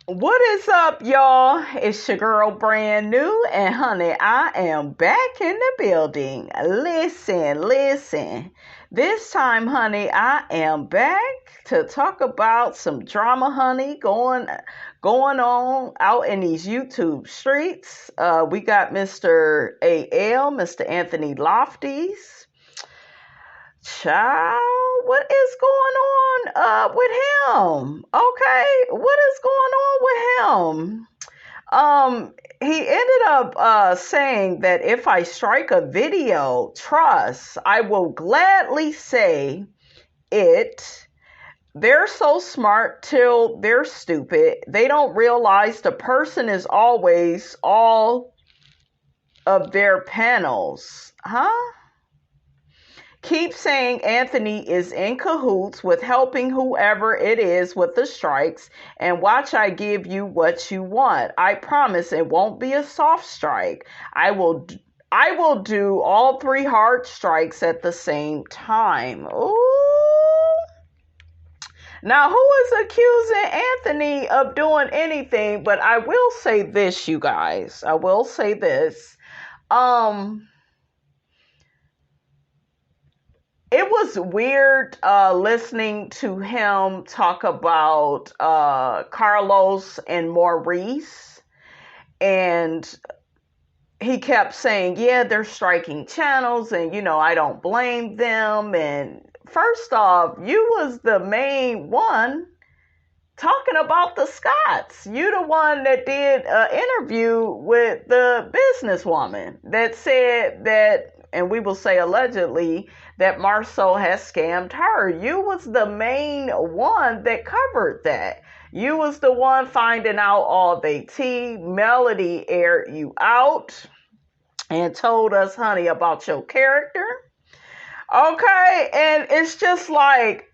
What is up, y'all? It's your girl, brand new, and honey, I am back in the building. Listen. This time, honey, I am back to talk about some drama, honey, going on out in these YouTube streets. We got Mr. AL, Mr. Anthony Lofties. Child, what is going on with him? Okay, what is going on with him? He ended up saying that if I strike a video, trust, I will gladly say it. They're so smart till they're stupid. They don't realize the person is always all of their panels. Huh? Keep saying Anthony is in cahoots with helping whoever it is with the strikes, and watch I give you what you want. I promise it won't be a soft strike. I will do all 3 hard strikes at the same time. Ooh. Now, who is accusing Anthony of doing anything? But I will say this, you guys. I will say this. It was weird listening to him talk about Carlos and Maurice. And he kept saying, yeah, they're striking channels and, I don't blame them. And first off, you was the main one talking about the Scotts. You the one that did an interview with the businesswoman that said that, and we will say allegedly, that Marcel has scammed her. You was the main one that covered that. You was the one finding out all the tea. Melody aired you out and told us, honey, about your character. Okay, and it's just like,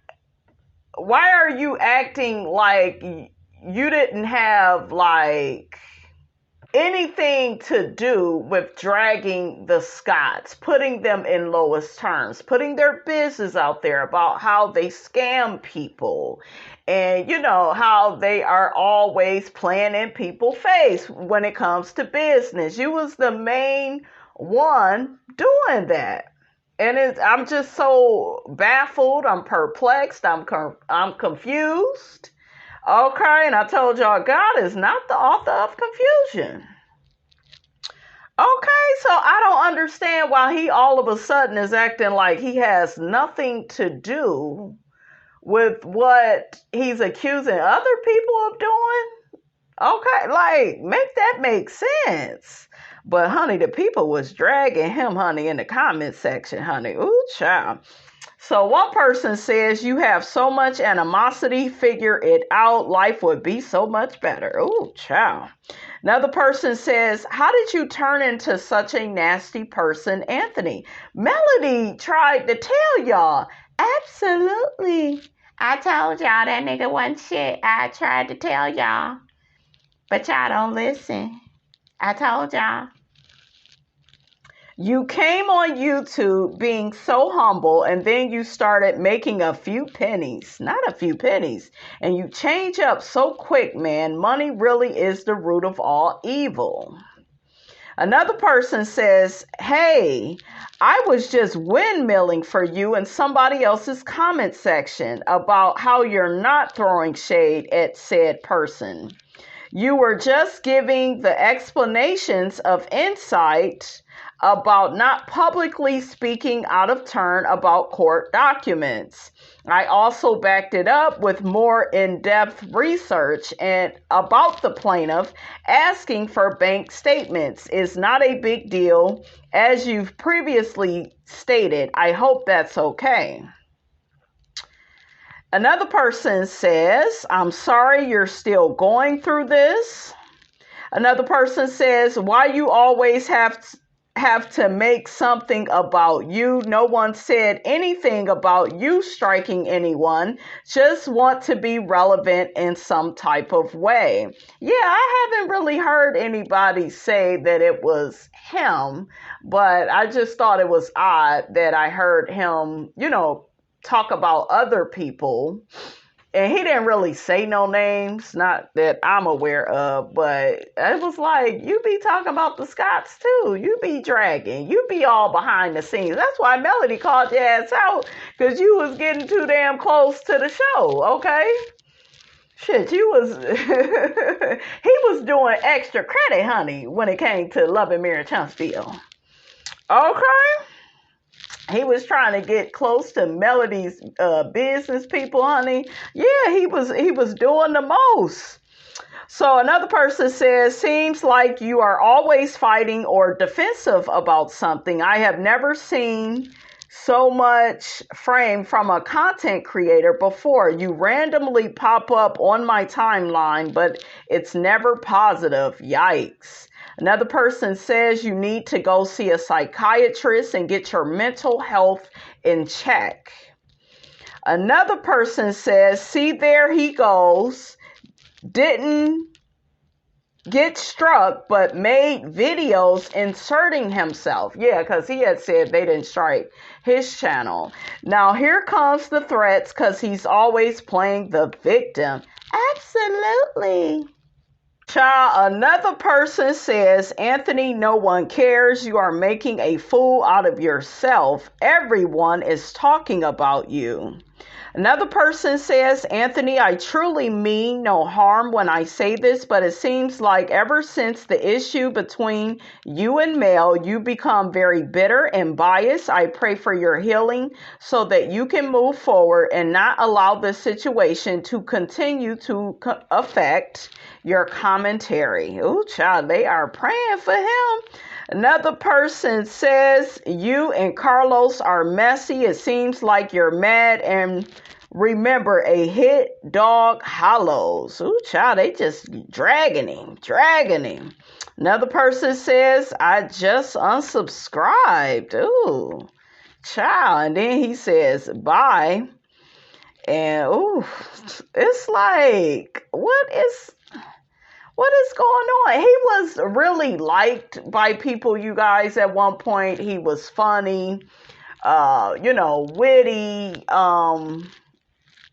why are you acting like you didn't have like anything to do with dragging the Scotts, putting them in lowest terms, putting their business out there about how they scam people and, how they are always playing in people's face when it comes to business. You was the main one doing that. And I'm just so baffled. I'm perplexed. I'm confused. Okay, and I told y'all, God is not the author of confusion. Okay, so I don't understand why he all of a sudden is acting like he has nothing to do with what he's accusing other people of doing. Okay, like, make that make sense. But, honey, the people was dragging him, honey, in the comment section, honey. Ooh, child. So one person says, you have so much animosity, figure it out. Life would be so much better. Ooh, child. Another person says, how did you turn into such a nasty person, Anthony? Melody tried to tell y'all. Absolutely. I told y'all that nigga wasn't shit. I tried to tell y'all. But y'all don't listen. I told y'all. You came on YouTube being so humble, and then you started making a few pennies. Not a few pennies. And you change up so quick, man. Money really is the root of all evil. Another person says, hey, I was just windmilling for you in somebody else's comment section about how you're not throwing shade at said person. You were just giving the explanations of insight about not publicly speaking out of turn about court documents. I also backed it up with more in-depth research and about the plaintiff asking for bank statements is not a big deal, as you've previously stated. I hope that's okay. Another person says, I'm sorry you're still going through this. Another person says, why you always have to make something about you. No one said anything about you striking anyone. Just want to be relevant in some type of way. Yeah, I haven't really heard anybody say that it was him, but I just thought it was odd that I heard him, talk about other people and he didn't really say no names, not that I'm aware of, but it was like, you be talking about the Scots too. You be dragging. You be all behind the scenes. That's why Melody called your ass out, because you was getting too damn close to the show, okay? Shit, you was he was doing extra credit, honey, when it came to Love and Marriage Huntsville. Okay? He was trying to get close to Melody's business people, honey. Yeah, he was doing the most. So another person says, seems like you are always fighting or defensive about something. I have never seen so much frame from a content creator before. You randomly pop up on my timeline, but it's never positive. Yikes. Another person says you need to go see a psychiatrist and get your mental health in check. Another person says, see, there he goes. Didn't get struck, but made videos inserting himself. Yeah, because he had said they didn't strike his channel. Now, here comes the threats, because he's always playing the victim. Absolutely. Child, another person says, Anthony, no one cares. You are making a fool out of yourself. Everyone is talking about you. Another person says, Anthony, I truly mean no harm when I say this, but it seems like ever since the issue between you and Mel, you become very bitter and biased. I pray for your healing so that you can move forward and not allow this situation to continue to affect your commentary. Oh, child, they are praying for him. Another person says, you and Carlos are messy. It seems like you're mad, and remember, a hit dog hollows. Ooh, child, they just dragging him. Another person says, I just unsubscribed. Ooh, child. And then he says, bye. And ooh, it's like, what is going on? He was really liked by people, you guys, at one point. He was funny, witty,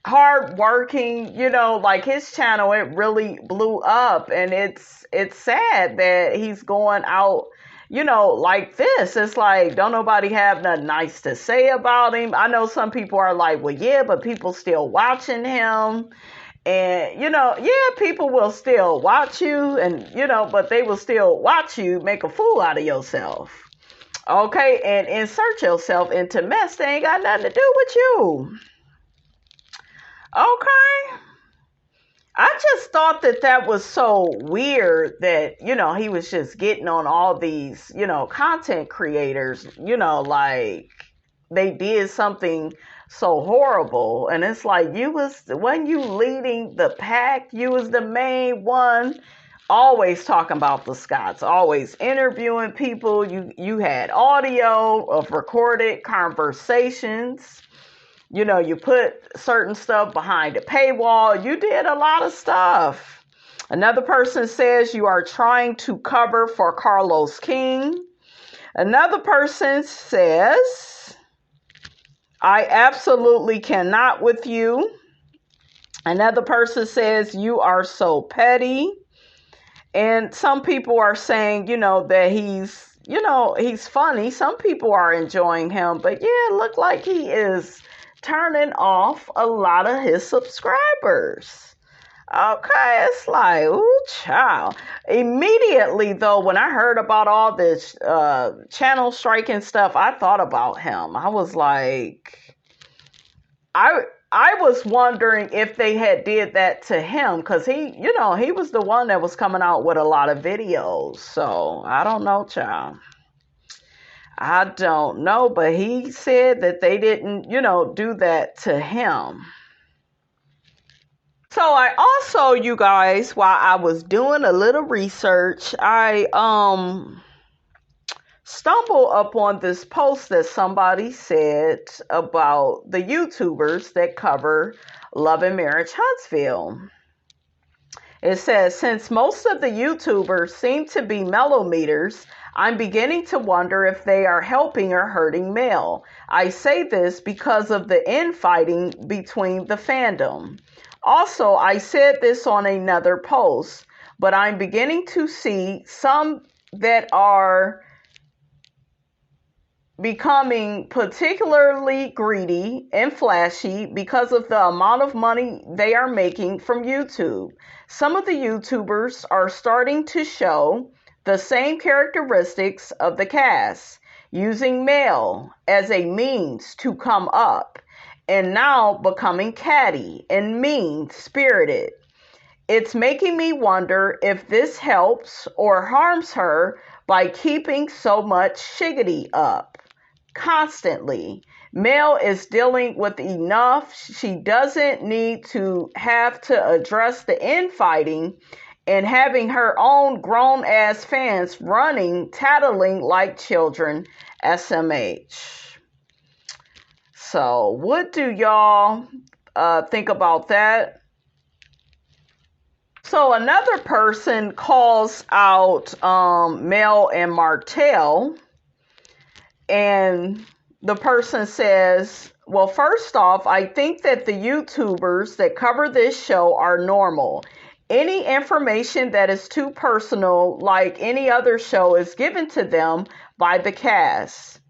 hardworking, like his channel, it really blew up. And it's sad that he's going out, like this. It's like, don't nobody have nothing nice to say about him. I know some people are like, well, yeah, but people still watching him. And, people will still watch you and, but they will still watch you make a fool out of yourself. Okay. And insert yourself into mess that ain't got nothing to do with you. Okay. I just thought that was so weird that, he was just getting on all these, content creators, like they did something so horrible. And it's like, when you leading the pack, you was the main one, always talking about the Scots, always interviewing people. You had audio of recorded conversations. You put certain stuff behind a paywall. You did a lot of stuff. Another person says you are trying to cover for Carlos King. Another person says, I absolutely cannot with you. Another person says, you are so petty. And some people are saying, that he's funny. Some people are enjoying him. But yeah, it looked like he is turning off a lot of his subscribers. Okay, it's like, ooh, child. Immediately, though, when I heard about all this channel striking stuff, I thought about him. I was like, I was wondering if they had did that to him, because he was the one that was coming out with a lot of videos. So I don't know, child. I don't know, but he said that they didn't, do that to him. So I also, you guys, while I was doing a little research, I stumbled upon this post that somebody said about the YouTubers that cover Love and Marriage Huntsville. It says, since most of the YouTubers seem to be mellometers, I'm beginning to wonder if they are helping or hurting Mel. I say this because of the infighting between the fandom. Also, I said this on another post, but I'm beginning to see some that are becoming particularly greedy and flashy because of the amount of money they are making from YouTube. Some of the YouTubers are starting to show the same characteristics of the cast, using male as a means to come up, and now becoming catty and mean-spirited. It's making me wonder if this helps or harms her by keeping so much shiggity up constantly. Mel is dealing with enough. She doesn't need to have to address the infighting and having her own grown-ass fans running, tattling like children, SMH. So, what do y'all think about that? So, another person calls out Mel and Martel. And the person says, well, first off, I think that the YouTubers that cover this show are normal. Any information that is too personal, like any other show, is given to them by the cast.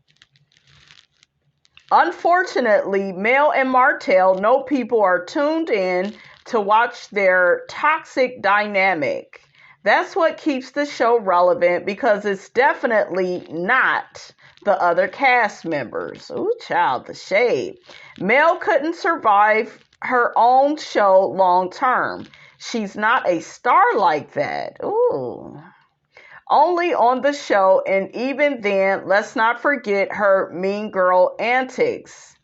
Unfortunately, Mel and Martel know people are tuned in to watch their toxic dynamic. That's what keeps the show relevant, because it's definitely not the other cast members. Ooh, child, the shade. Mel couldn't survive her own show long term. She's not a star like that. Ooh. Only on the show, and even then, let's not forget her mean girl antics.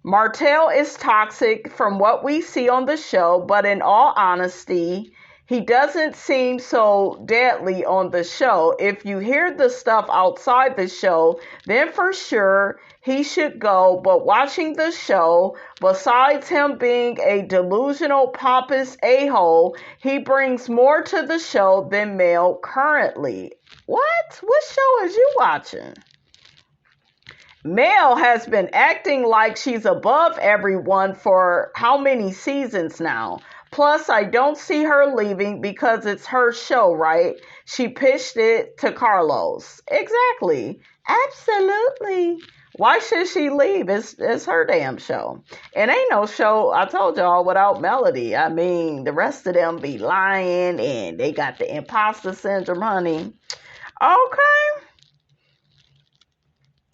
Martel is toxic from what we see on the show, but in all honesty, he doesn't seem so deadly on the show. If you hear the stuff outside the show, then for sure he should go. But watching the show, besides him being a delusional, pompous a-hole, he brings more to the show than Mel currently. What? What show is you watching? Mel has been acting like she's above everyone for how many seasons now? Plus, I don't see her leaving because it's her show, right? She pitched it to Carlos. Exactly. Absolutely. Why should she leave? It's her damn show. It ain't no show, I told y'all, without Melody. I mean, the rest of them be lying and they got the imposter syndrome, honey. Okay.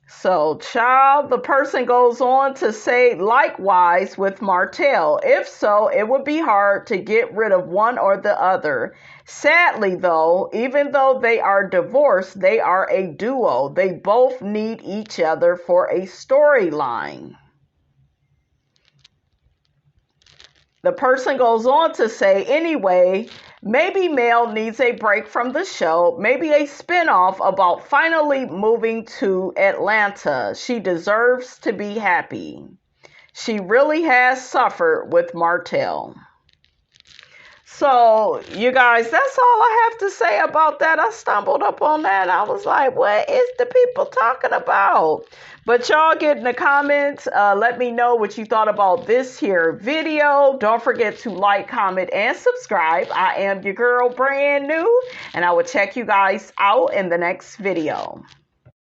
So, child, the person goes on to say likewise with Martel. If so, it would be hard to get rid of one or the other. Sadly, though, even though they are divorced, they are a duo. They both need each other for a storyline. The person goes on to say, anyway, maybe Mel needs a break from the show, maybe a spinoff about finally moving to Atlanta. She deserves to be happy. She really has suffered with Martel. So, you guys, that's all I have to say about that. I stumbled up on that. I was like, what is the people talking about? But y'all get in the comments. Let me know what you thought about this here video. Don't forget to like, comment, and subscribe. I am your girl, brand new, and I will check you guys out in the next video.